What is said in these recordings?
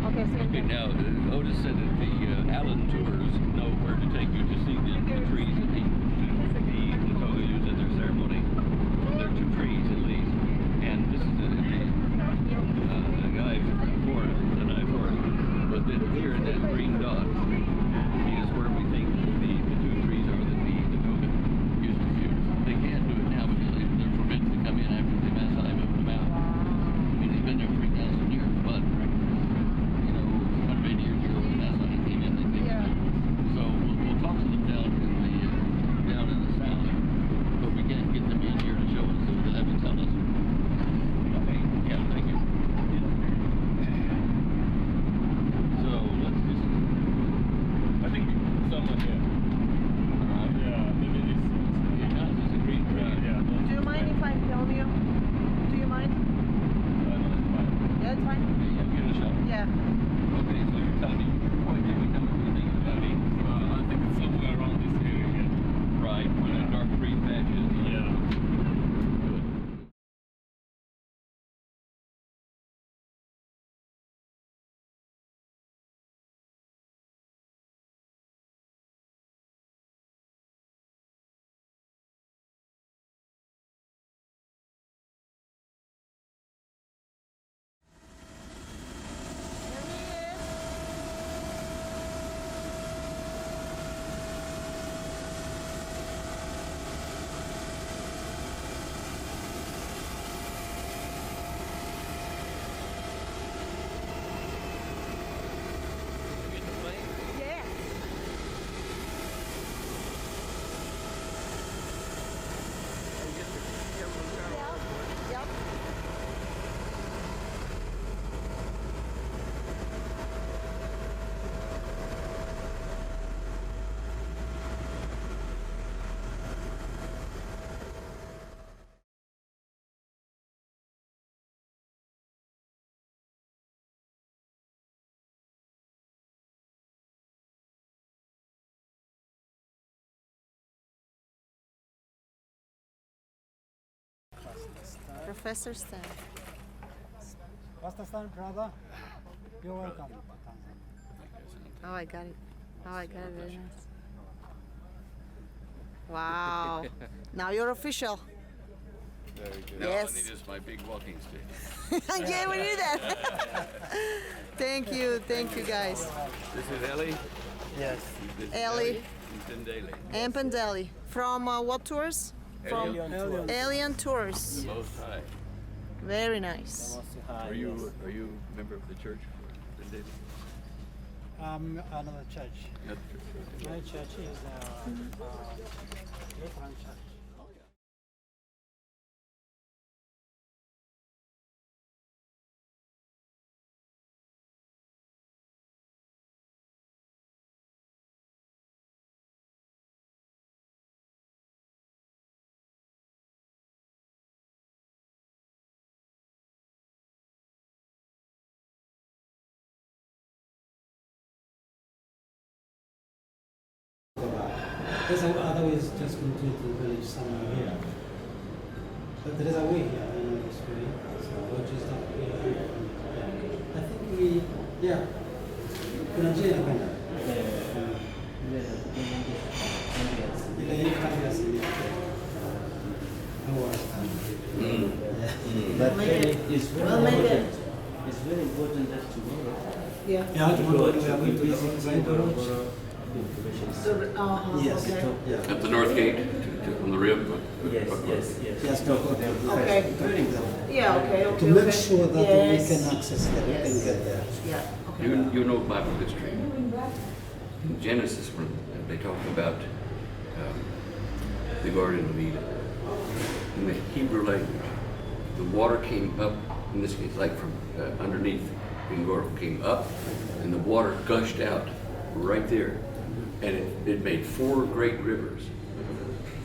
Okay, see you. Okay, now Otis said that the Allen tours know where to take you to see the trees that the Toga use at their ceremony. There are 2 trees at least, and this is the guy for it, the eye for it. But then here in that green dot is where we think the 2 trees are that the Toga used to use. They can't do it now because they're forbidden to come in after the Maasai moved them out. I mean, they've been there 3,000 years, but 100 years ago when the Maasai came in, they picked them. So we'll talk to them down in the south, but we can't get them in here to show us, so they'll have to tell us. Okay, yeah, thank you. So let's just, I think someone here. Yeah, maybe this. yeah, this is a green tree. Yeah. Do you mind if I film you? Do you mind? No, it's fine. Yeah, it's fine. Yeah, get a shot. Yeah. Okay, so you're telling me, point, tell me what you think about it. I think it's somewhere around this area. Right, when a dark green patch is. Yeah. Good. Get the plane? Yeah. Yep. Professor Stan. Pastor Stan, brother, you're welcome. Oh, I got it. Oh, I got it. Very nice. Wow. Now you're official. Very good. No, Yes. I need is my big walking stick. Yeah, we need that. Thank you guys. This is Ellie. Yes. This is Ellie. He's in Daly. And Pandeli. From what tours? From Alien Tours. Most High. Very nice. Are you a member of the church in Daly? Another church. Not the church. My church is Lutheran church. There's other ways just continue to village somewhere here. But there is a way here, I know this way. So we'll just have to be here. I think kuna njia inakwenda. Ile hii kati ya sisi. But it's very important. It's very important that tomorrow. Yeah. Yeah, tomorrow we are going to visit the roads. Yes. Yeah. At the north gate, on the rib. Yes. Yes, to go there. Okay. Yeah, okay. To make sure that we can access that, we can get there. Yeah. You know Bible history. In Genesis, when they talk about the Garden of Eden, in the Hebrew language, the water came up, in this case, like from underneath Bingoro, came up, and the water gushed out right there. And it made 4 great rivers.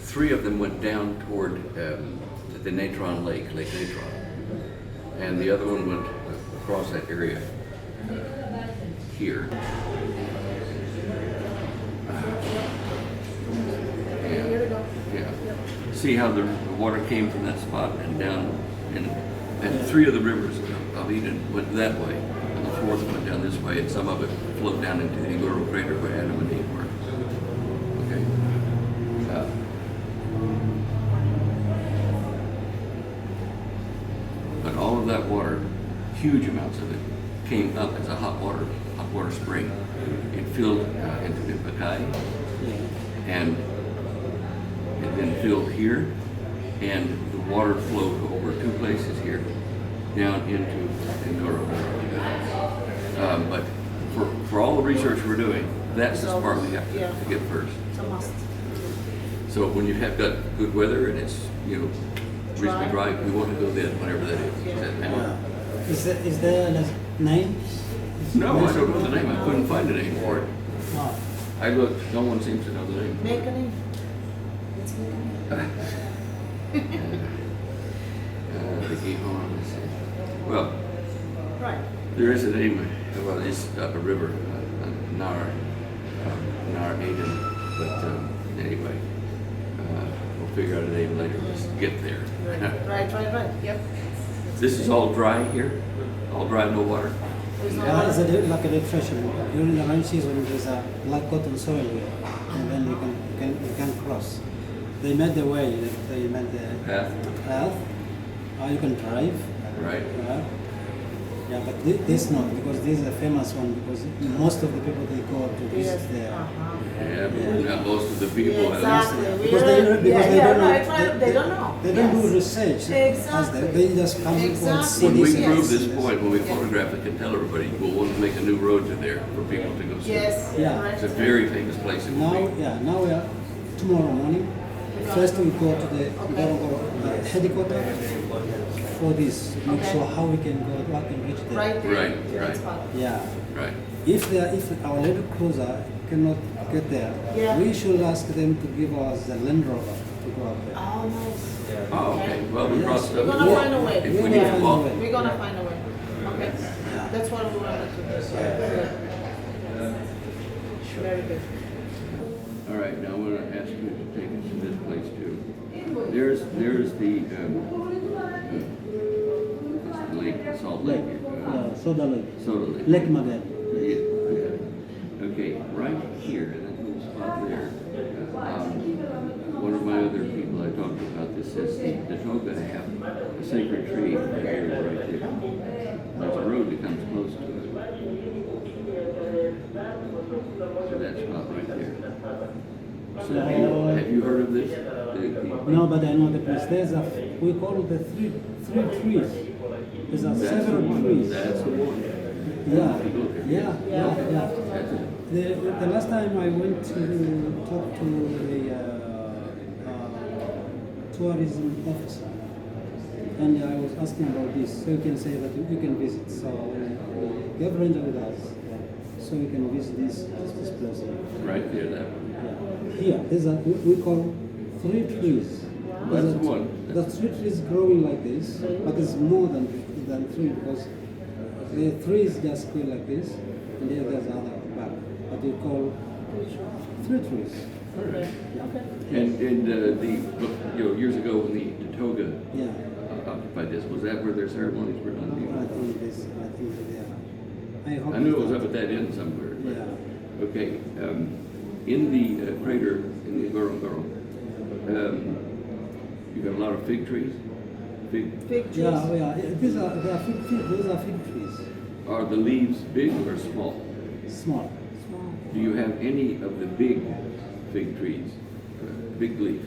3 of them went down toward the Natron Lake, Lake Natron. And the other one went across that area here. Yeah. See how the water came from that spot and down, and 3 of the rivers of Eden went that way, and the fourth went down this way, and some of it flowed down into the Ngoro crater where Adam and Eve were. Okay. But all of that water, huge amounts of it, came up as a hot water spring. It filled into the Bakai, and it then filled here, and the water flowed over two places here, down into Ngoro. But for all the research we're doing, that's the part we have to get first. It's a must. So when you have got good weather and it's reasonably dry, we want to go then, whenever that is. Is that now? Is there a name? No, I don't know the name. I couldn't find a name for it. Oh. I looked. No one seems to know the name. Make a name. Let's make a name. The Gihon. Well, Right. there is a name. Well, it's a river, Nar Aden. But anyway, we'll figure out a name later. Let's get there. Right. Yep. This is all dry here. All dry, no water. There's no It's water. like a refreshment. During the rainy season, there's a black cotton soil here, and then you can cross. They made the way. They made the Path. path. You can drive. Right. Yeah, but this not, because this is a famous one, because most of the people they go to visit Yes. there. Yeah, but not most of the people. Yeah, exactly. Because they don't know. Right, right. They don't know. They don't do Yes. research. Exactly. They just come and see Exactly. When we this. prove Yes. this point, when we photograph it, can tell everybody, we'll want to make a new road to there for people to go see. Yes. Yeah. Right. It's a very famous place. It will Now, be. now we are tomorrow morning. First we go to the headquarters for this. Make Okay. sure how we can go, how we can reach there. Right there. Right, That's right. fine. Yeah. Right. If our little cruiser cannot get there, Yeah. we should ask them to give us the Land Rover to go up there. Oh, nice. Oh, okay. Well, we brought stuff. We're gonna find a way. If we We're need gonna to find a walk. way. We're gonna find a way. Okay. That's what we wanted to do. Good. Very good. All right, now I'm going to ask you to take us to this place too. There's the lake, Salt Lake. Soda Lake. Soda Lake. Lake Magan. Yeah. Okay, right here, in that little spot there, one of my other people I talked to about this says the Toga have a sacred tree right here, right there. There's a road that comes close to it. So that spot right there. So have you heard of this? No, but I know the place. We call it the three trees. There's several trees. That's the one. Yeah. That's it. The last time I went to talk to the tourism officer, and I was asking about this, so you can say that you can visit. So you have ranged with us, so we can visit this place here. Right there, that one. Here, we call three trees. That's the one. The three trees growing like this, but it's more than three, because the three is just go like this, and then there's other back. But we call three trees. Okay. And years ago when the Toga Yeah. occupied this, was that where their ceremonies were I done? think yeah. I knew it was up at that end somewhere. Yeah. Okay, in the crater in the Ngorongoro, you got a lot of fig trees. Fig trees. Yeah. Those are fig trees. Are the leaves big or small? Small. Small. Do you have any of the big fig trees, big leaf,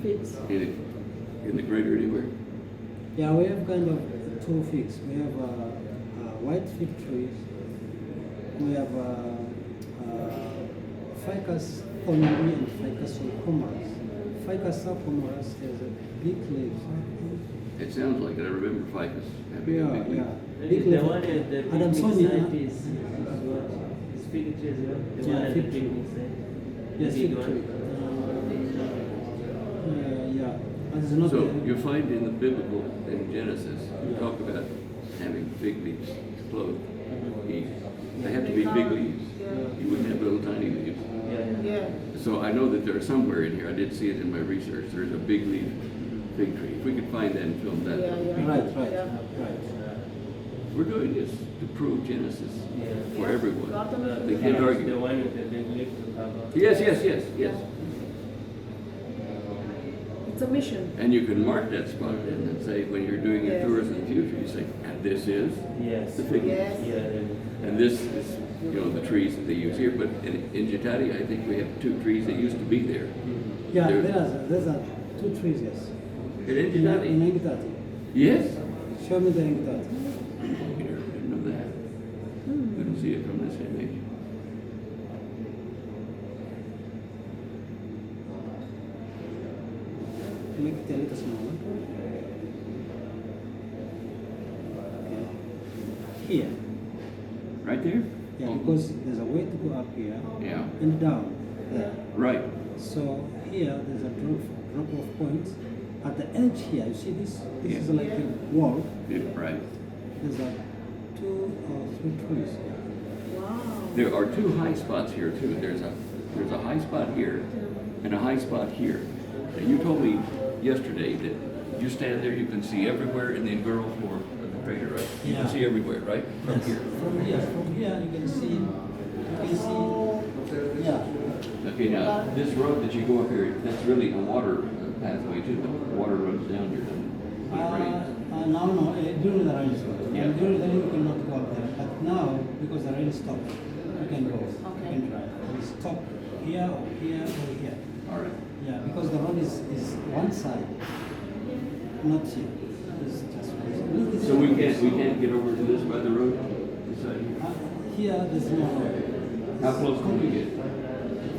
Figs. in the crater anywhere? Yeah, we have kind of two figs. We have white fig trees. We have Ficus thornii and Ficus sulcomaris. Ficus sulcomaris has a big leaf. It sounds like it. I remember ficus having a big leaf. Big The leaf. one at the picnic Adamsonia. site is what? Is fig tree as well? The Yeah, one at the fig tree. picnic site? Yes, The fig big one? tree. Yeah, but it's not So the, you find in the biblical, in Genesis, you talk about having fig leaves clothed. They have to be big leaves. You wouldn't have little tiny leaves. Yeah. So I know that there's somewhere in here, I did see it in my research, there's a big leaf fig tree. If we could find that and film that, that would be right. Yeah. we're doing this to prove Genesis Yeah. for everyone. They The can't argue. one with the big lift to have a... Yes. It's a mission. And you can mark that spot then and say, when you're doing your Yes. tours in the future, you say, and this is Yes. the figure. Yes. Yeah, then... And this is, you know, the trees that they use here. But in Jatati, I think we have 2 trees that used to be there. Yeah, There- there's a 2 trees, yes. In In Jatati? Engitati. Yes. Show me the Engitati. Here, I didn't know that. Couldn't see it from this image. Make it a little smaller. Okay. Here. Right there? Yeah, Oh, because there's a way to go up here Yeah. and down there. Right. So here there's a drop off point. At the edge here, you see this? This Yeah. is like a wall. Yeah, right. There's a 2 or 3 trees. Wow. There are 2 high spots here too. There's a high spot here and a high spot here. And you told me yesterday that you stand there, you can see everywhere in the Ngoro floor of the crater, right? You can Yeah. see everywhere, right? From Yes. here. From here you can see. Yeah. Okay, now this road that you go up here, that's really a water pathway too. The water runs down here when it rains. No, during the rain. Yeah. During the rain you cannot go up there. But now, because the rain stopped, you can go. Okay. You can try. We stop here or here or here. All right. Yeah, because the road is one side, not here. It's just one side. So we can't get over to this by the road? This side here? Here there's no road. How close can we get?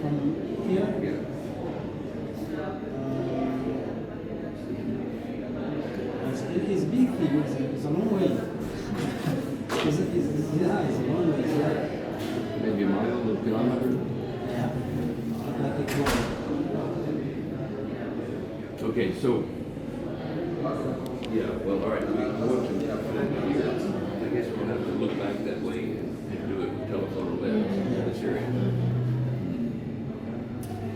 From here? Yeah. It's big thing, it's a long way. It's a long way. Maybe a mile, a kilometer? Yeah. Like a kilometer. Okay, so, yeah, well, all right, we want to, I guess we'll have to look back that way and do a telephoto lens in this area.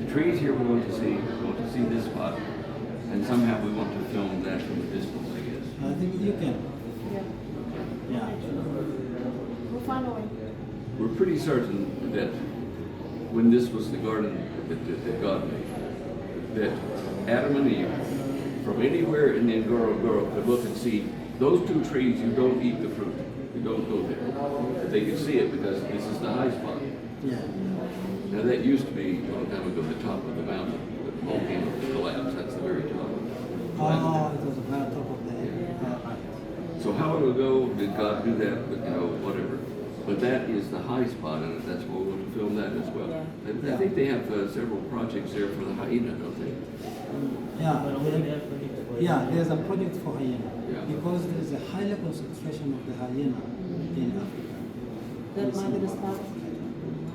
The trees here we want to see this spot, and somehow we want to film that from a distance, I guess. I think you can. Yeah. Yeah. We'll find a way. We're pretty certain that when this was the garden that God made, that Adam and Eve, from anywhere in the Ngoro could look and see those 2 trees. You don't eat the fruit. You don't go there. But they could see it because this is the high spot. Yeah. Now that used to be a long time ago the top of the mountain. The volcano collapsed. That's the very top. Oh, it was a very top of the right. So how long ago did God do that? But, you know, whatever. But that is the high spot, and that's where we want to film that as well. Yeah. I think they have several projects there for the hyena, don't they? Yeah. But only they have project for... Yeah, there's a project for hyena. Yeah. Because there's a high concentration of the hyena in Africa. That might be the spot.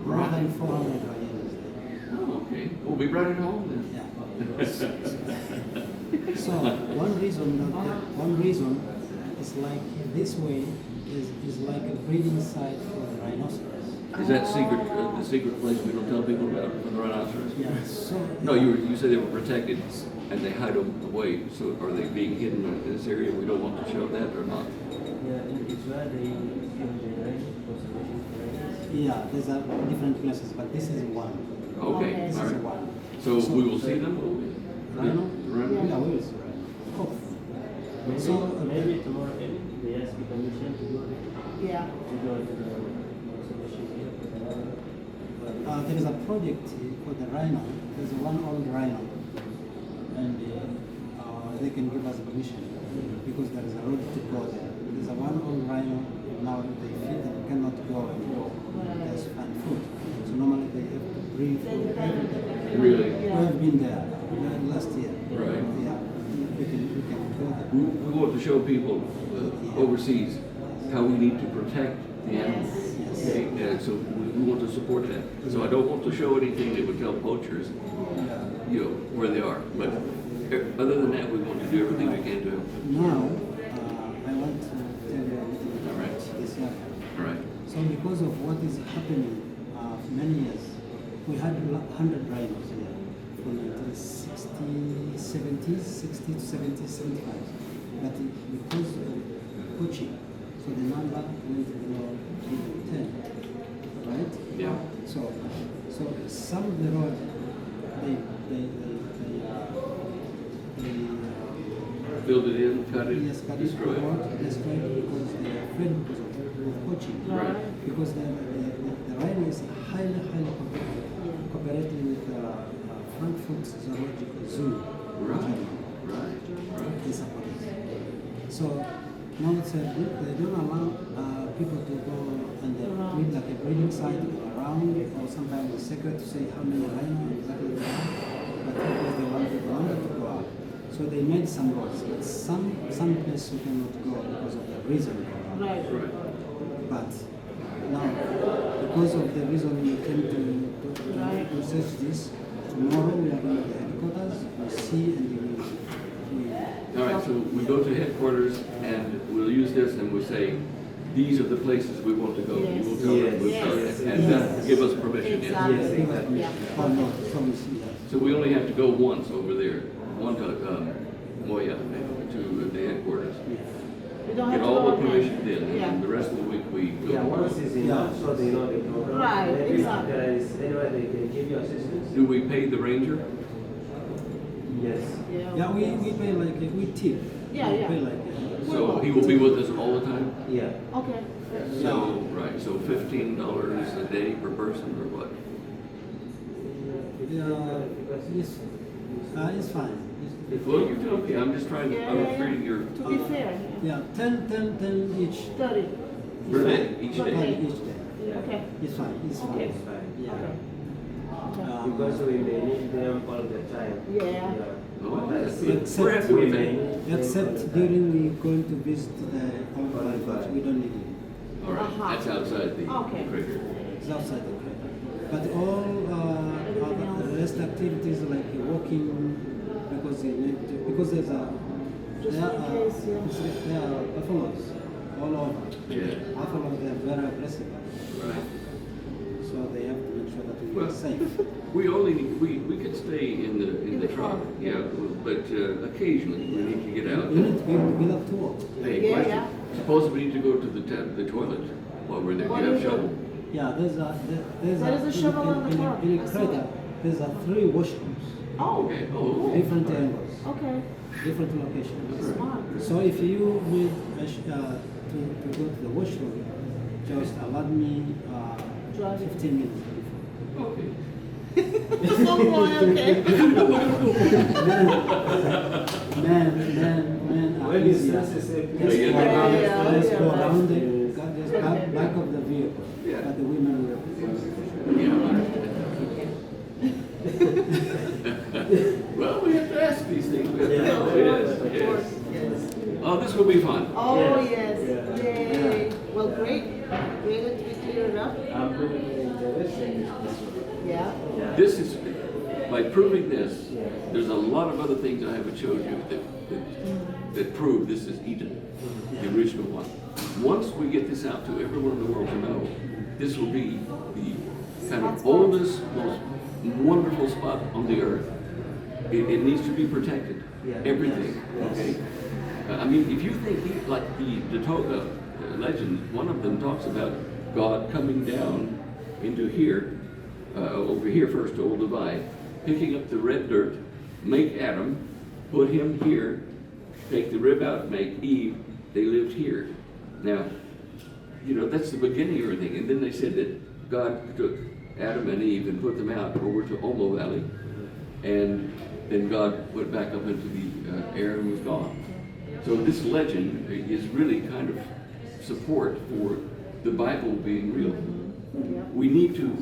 More than 400 hyenas there. Oh, okay. We'll be right at home then. Yeah. So one reason is like this way is like a breeding site for the rhinoceros. Is that the secret place we don't tell people about for the rhinoceros? Yeah. So No, you said they were protected and they hide them away. So are they being hidden in this area? We don't want to show that or not? Yeah, it's where they give the rain, conservation for rain. yeah, there's a different places, but this is one. Okay, Okay. This all is right. one. So we will see them? Will we? Rhino? The rhino? Yeah, we will see rhino. Oh. Maybe, So maybe tomorrow evening they ask the permission to go there. Yeah. To go to the conservation area for the rhino. there is a project for the rhino. There's one old rhino, and they can give us permission because there is a road to go there. There's a one old rhino, and now they feed them, cannot go and just find food. So normally they have to bring food every day. Really? We have been there last year. Right. Yeah, we can go there. We want to show people overseas how we need to protect the animals. Yes. Okay, and so we want to support that. So I don't want to show anything that would tell poachers, you know, where they are. But other than that, we want to do everything we can to help them. Now, I want to tell you a little bit All right. about this area. All right. So because of what is happening for many years, we had 100 rhinos here from the 60s, 70s, 60s, 70s, 75. But because of poaching, So the number went below even 10, right? Yeah. So some of the road, they Build it in, cut it, yes, cut it, destroy it. destroy it because they are afraid because of poaching. Right. Because the rhino is highly cooperating with Frankfurt Zoological Zoo. Right. Right. They support it. So now they don't allow people to go and breed like a breeding site around, or sometimes it's secret to say how many rhino exactly they are. But because they want to go out. So they made some laws, but some places you cannot go because of the reason. Right. Right. But now, because of the reason we came to research this, tomorrow we are going to the headquarters, we see and we All right, so we go to headquarters and we'll use this and we say, these are the places we want to go. You will tell us, we'll tell you, and give us permission. Yes. Exactly. give us permission. Oh no, promise, yeah. So we only have to go once over there, one to Moya, to the headquarters. We don't Get have to all go the again. permission then, Yeah. and the rest of the week we go. Yeah, once it's enough, so they know the program. Right, Maybe exactly. if there is anywhere they can give you assistance. Do we pay the ranger? Yes. Yeah, we pay like we tip. Yeah, we yeah. pay like So he will be with us all the time? Yeah. Okay. So, right, so $15 a day per person or what? it's fine. Well, you tell me, I'm just trying, Yeah, I'm yeah, yeah. reading your, To be fair. Yeah, 10 each. 30. per day, each Per day. day. Each day. Okay. It's fine. It's fine. Okay. It's fine. Yeah. Okay. Because we may need them all the time. Yeah. Oh, that's But good. We're happy with that. Except during we going to visit the old lifeguard, we don't need it. All right, that's outside the Okay. cricket. It's outside the crate. But all the rest activities like walking, because you need to, because there's a Just there in are, case, yeah. there are buffaloes all over. Yeah. Buffaloes, they are very aggressive, Right. so they have to make sure that we Well, are safe. We only need, we could stay in the truck, yeah, but occasionally we need to get out. You need to be able to get up to walk. Hey, Yeah, question. yeah. Suppose we need to go to the toilet while we're there. What You have is it? shovel? Yeah, there's There is a shovel on the car. in I a saw crater. that. There's 3 washrooms, Oh. Okay, oh. different all right. angles, Okay. different locations. Smart. So if you need to go to the washroom, just allow me Drive it. 15 minutes before. Okay. Oh boy, okay. Men are When it's easier. necessary. Just Yeah, go yeah, around, yeah, just yeah, go yeah. around it, just back of the vehicle. Yeah. But the women will. Well, we have to ask these things. We have to Yeah. know. Yes, yes. Oh, this will be fun. Oh Yes. yes. Yeah. Yay. Well, great. Great to be cleared up. I'm pretty interested in this one. Yeah. Yeah. This is, by proving this, there's a lot of other things I haven't showed you that prove this is Eden, the original one. Once we get this out to everyone in the world to know, this will be the kind of oldest, most wonderful spot on the earth. It needs to be protected. Yeah. Everything. Yes. Okay. I mean, if you think like the Toga legend, one of them talks about God coming down into here, over here first to Old Divide, picking up the red dirt, make Adam, put him here, take the rib out, make Eve. They lived here. Now, you know, that's the beginning of everything. And then they said that God took Adam and Eve and put them out over to Omo Valley, and then God went back up into the air and was gone. So this legend is really kind of support for the Bible being real. We need to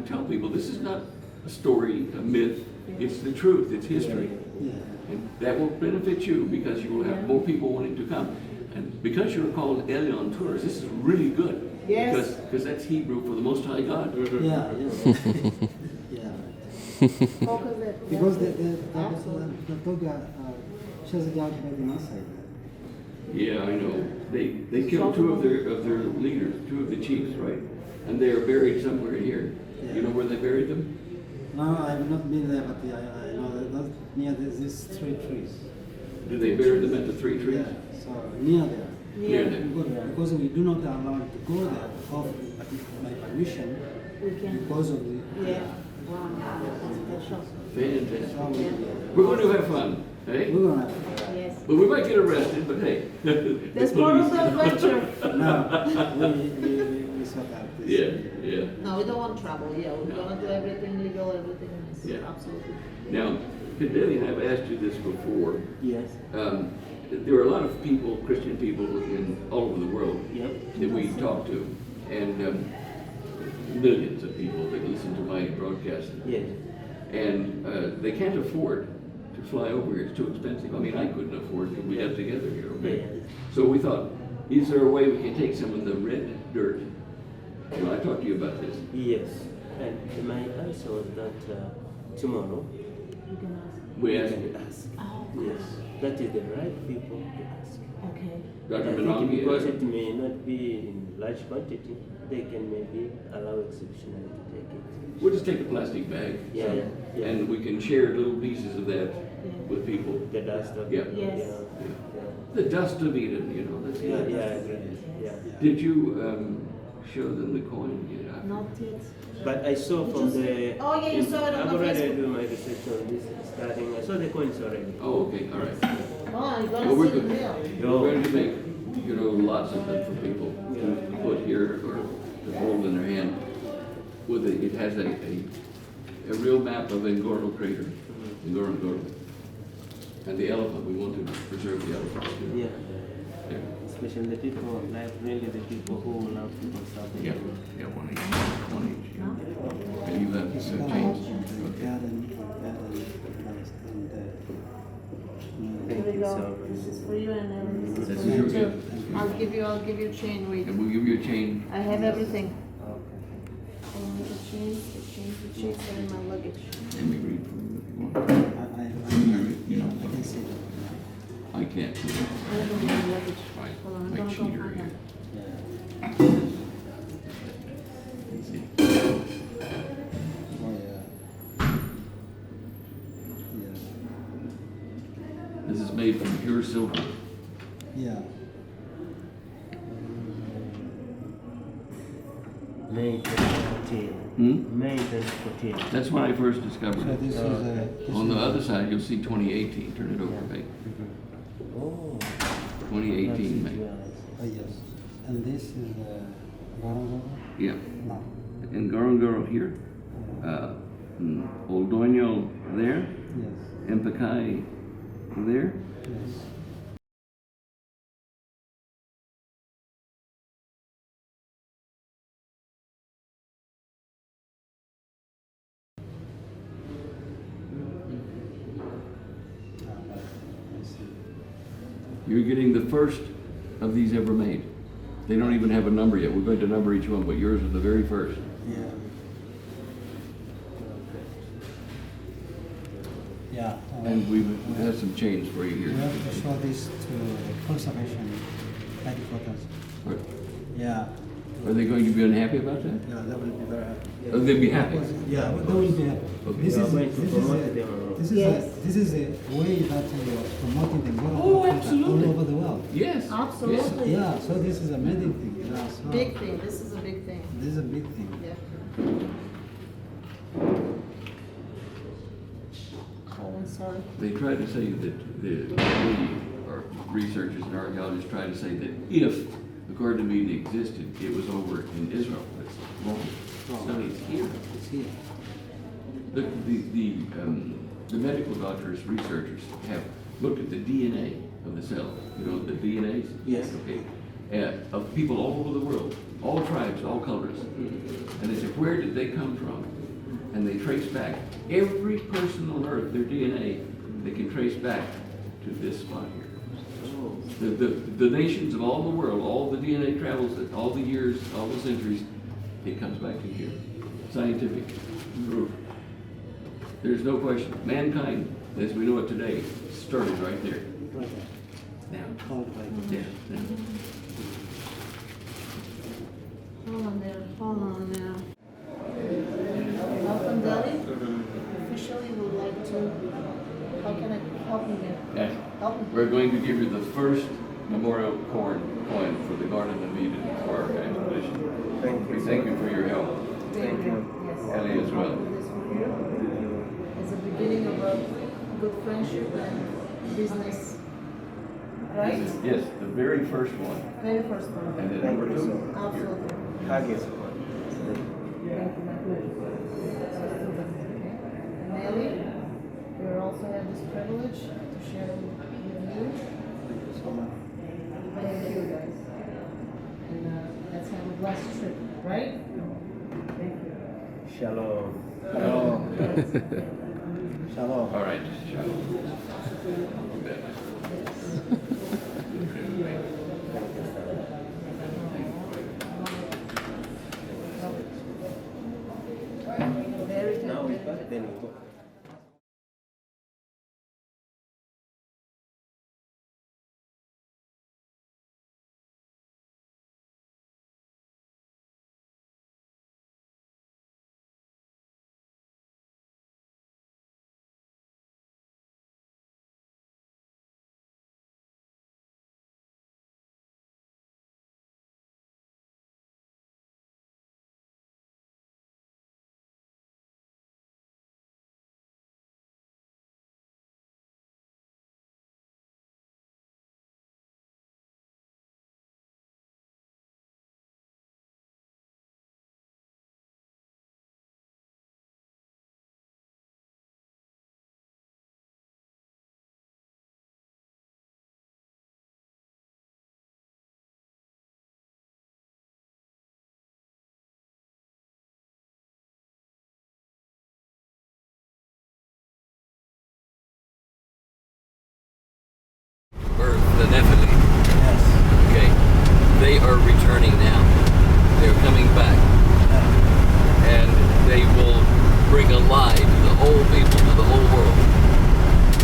tell people this is not a story, a myth, it's the truth, it's history. Yeah. And that will benefit you because you will have more people wanting to come. And because you're called Elion Tours, this is really good. Yes. Because that's Hebrew for the Most High God. Yeah, yes. Yeah. Focus it. Because Yeah. the Toga chased out by the Maasai. Yeah, I know. They killed two of their leaders, two of the chiefs, right? And they are buried somewhere here. You know where they buried them? No, I have not been there, but I know that near these 3 trees. Did they bury them at the 3 trees? Yeah, so near there. near there. Because we do not allow to go there off by permission We can. because of the Yeah. Wow. That's special. Fantastic. so We're going to have fun, hey? we're gonna Yes. But we might get arrested, but hey. That's part of the adventure. we sort out this. Yeah. No, we don't want trouble. Yeah, we're gonna do everything legal, everything is Yeah. absolutely. Now, Fidelia, I've asked you this before. Yes. There are a lot of people, Christian people in all over the world Yep. that we talk to, and millions of people that listen to my broadcast. Yes. And they can't afford to fly over here. It's too expensive. I mean, I couldn't afford it. We got together here, okay? Yeah. So we thought, is there a way we can take some of the red dirt? You know, I talked to you about this. Yes. And my answer was that tomorrow You can ask. We we asked can ask. Oh, Yes. That is the right people to ask. okay. Dr. I think Manangi, because it may not be in large quantity, they can maybe allow exhibitionary to take it. we'll just take a plastic bag. Yeah, yeah. And we can share little pieces of that with people. The dust of Yeah. Yes. Yeah. The dust of Eden, you know, that's Yeah, it. yeah, I agree. Yeah. Did you show them the coin? Yeah. Not yet. But I saw from Just- the. Oh, yeah, you saw it on I've the already Facebook. do my research on this starting. I saw the coins already. Oh, okay, all right. Oh, you're Well, gonna we're see the good. mail. We're going to make, you know, lots of them for people to put here or to hold in their hand. With it, it has a real map of Ngoro crater, Ngorongoro. And the elephant, we want to preserve the elephant too. Yeah. Yeah. Especially the people of life, really the people who love to conserve. Yeah, yeah, one each, yeah. And you have It's to about change. the Okay. garden, Thank Here we you go. so much. This is for you and this This is is for your you too. gift. I'll give you a chain. Wait. And we'll give you a chain. I have everything. Okay. The chains are in my luggage. Let me read for you if you want. I can see that. I can't. I have them in my luggage. Right, Hold on, I'm my gonna go cheater find here. them. Yeah. Let's see. Oh, yeah. Yeah. This is made from pure silver. Yeah. May 2014. Hmm? May 2014. That's when I first discovered So it. this is this On the is- other side, you'll see 2018. Turn it over, babe. Oh. 2018 that's May. well. Oh, yes. And this is Gorongoro? Yeah. No. And Ngorongoro here. Oldoño there. Yes. Empakai there. Yes. I see. You're getting the first of these ever made. They don't even have a number yet. We're going to number each one, but yours is the very first. Yeah. Yeah. And we've had some chains for you We here. have to show this to conservation headquarters. Are Yeah. are they going to be unhappy about that? Yeah, they will be very happy. Oh, they'll be happy. Yeah, they will be happy. Okay. This You are is going to this is promote a- them. this is Yes. this is a way that you are promoting the Ngoro Oh, culture absolutely. all over the world. Yes. Absolutely. Yeah, so this is a amazing thing. Yeah, so Big thing. This is a big thing. This is a big thing. Yeah. Oh, I'm sorry. They try to say that the or researchers and archaeologists try to say that if the Garden of Eden existed, it was over in Israel. That's wrong. No, it's here. It's here. The medical doctors, researchers have looked at the DNA of the cell. You know the DNAs. Yes. Okay. Of people all over the world, all tribes, all colors, and they said, where did they come from? And they trace back every person on Earth, their DNA, they can trace back to this spot here. Oh. The nations of all the world, all the DNA travels, all the years, all the centuries, it comes back to here. Scientific proof. There's no question. Mankind, as we know it today, started right there. Right. Now, Called by yeah, yeah. Hold on there. Hold on there. Welcome, Delhi. Officially would like to. How can I help you there? Yeah. Help me. We're going to give you the first memorial corn coin for the Garden of Eden for our expedition. Thank We you. thank you for your help. Thank you. Ellie as well. It's the beginning of a good friendship and business, right? Yes, the very first one. Very first one. And then Thank number you two. so much. Absolutely. Hug is Thank you, my pleasure. Nelly, we also have this privilege to share with you. so much. Thank you, guys. And let's have a blessed trip, right? Thank you. Shalom. Shalom. All right. Shalom. Very good. Now we back, then we go. Birth, the Nephilim. Yes. Okay. They are returning now. They're coming back. And they will bring a lie to the whole people, to the whole world.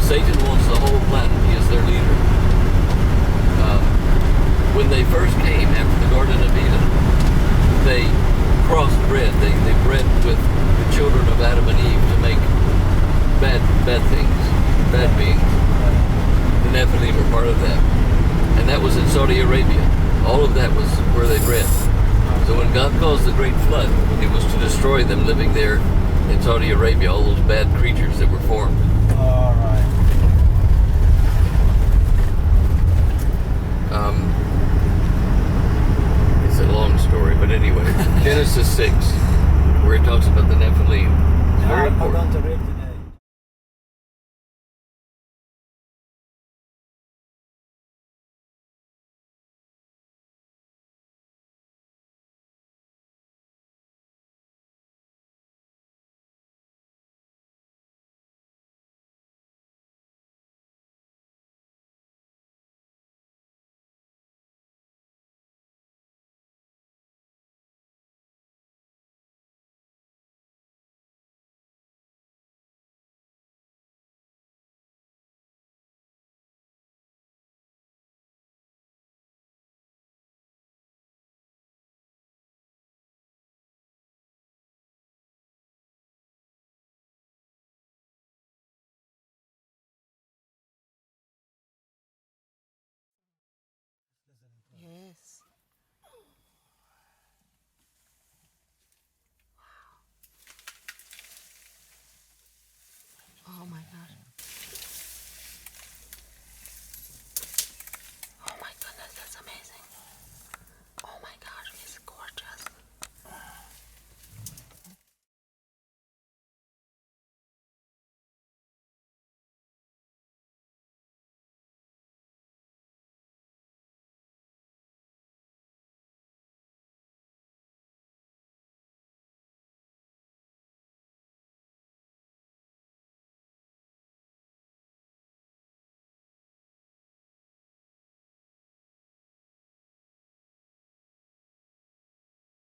Satan wants the whole planet. He is their leader. When they first came after the Garden of Eden, they crossbred. They bred with the children of Adam and Eve to make bad things, bad beings. The Nephilim were part of that. And that was in Saudi Arabia. All of that was where they bred. So when God caused the great flood, it was to destroy them living there in Saudi Arabia, all those bad creatures that were formed. All right. It's a long story, but anyway, Genesis 6, where it talks about the Nephilim. It's very I'm important. going to read today. Yes. Oh my God.